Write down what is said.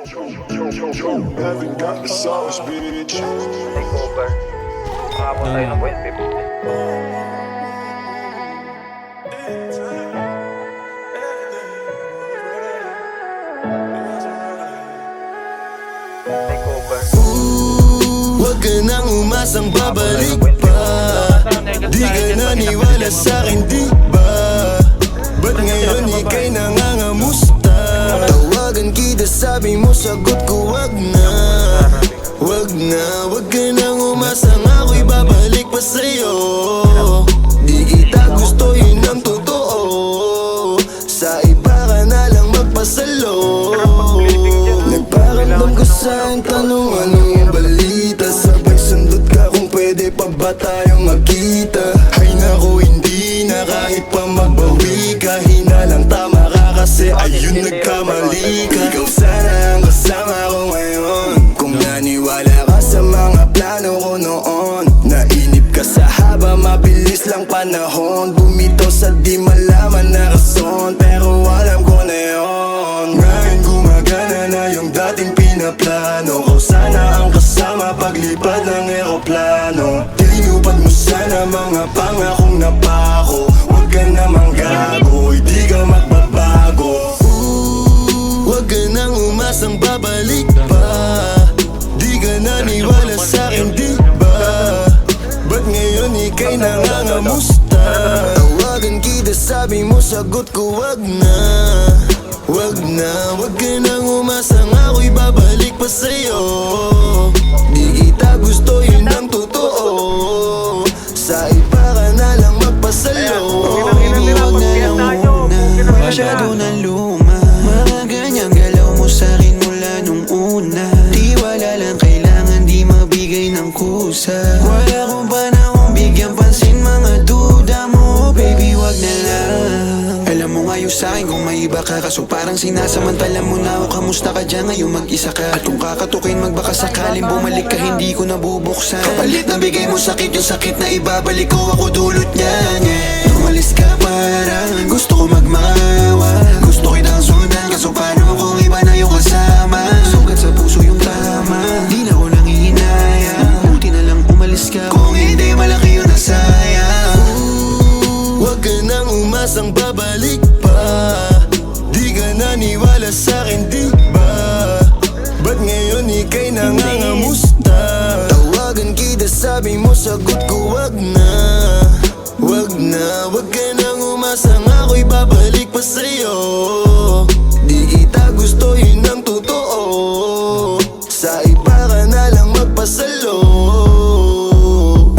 Haven't got the sauce, bitch. Takeover. Makapon tayo ng point 50. Takeover. Huwag ka nang umasang babalik pa. Di ka naniwala sa'kin, di ba? Ba't ngayon ika'y nangangamusta? Tawagan kita, sabi mo, sagot ko wag na. Wag na, wag ka nang umasang ako'y babalik pa sa'yo. Di kita gusto, yun ang totoo. Sa iba ka na lang magpasalo. Nagparamdam ko sa'yo, tanong anong yung balita. Sabay sundot ka kung pwede pa ba tayong magkita. Ay naku, hindi na kahit pa magbawi ka. Hinalang tama ka kasi ayun nagkamali ka. Ikaw sana ang kasama ko ngayon. Kung naniwala ka sa mga plano ko noon. Nainip ka sa haba, mabilis lang panahon. Bumitaw sa di malaman na rason, pero alam ko na yun. Ngayon gumagana na yung dating pinaplano ko. Sana ang kasama paglipad ng eroplano. Tinupad mo sana mga pangakong napako. Huwag ka namang gago, hindi ka magbabago. Huwag ka nang umasang babalik pa. Di ka naniwala sa'kin, di ba? Ba't ngayon ika'y nangangamusta? Tawagan kita, sabi mo, sagot ko wag na. Wag na, wag ka nang umasang ako'y babalik pa sa'yo. Di kita gusto, yun ang totoo. Sa iba ka na lang magpasalo. Huwag na lang muna, masyado na luma. Mga ganyang galaw mo sa'kin mula nung una. Di wala lang kailangan, di mabigay ng kusa. Wala kong panahon bigyan pansin mga duda mo. Baby, wag na lang. Alam mo nga yung sa'kin kung may iba ka. Kaso parang sinasamantala mo na ako. Kamusta ka dyan ngayon mag-isa ka? At kung kakatukin magbaka sakaling bumalik ka, hindi ko nabubuksan. Kapalit na bigay mo sakit, yung sakit na ibabalik ko, ako dulot niyan, yeah. Umalis ka parang gusto ko magmawa. Gusto kitang sundan, kaso paano kung iba na yung kasama? Sugat sa puso yung tama, di na ko nangihinayang. Buti na lang umalis ka, kung hindi malaki yun na sayang. Huwag ka nang umasang babalik pa. Di ka naniwala sa'kin, di ba? Ba't ngayon ika'y nangangamusta? Tawagan kita, sabi mo, sagot ko wag na. Wag na, wag ka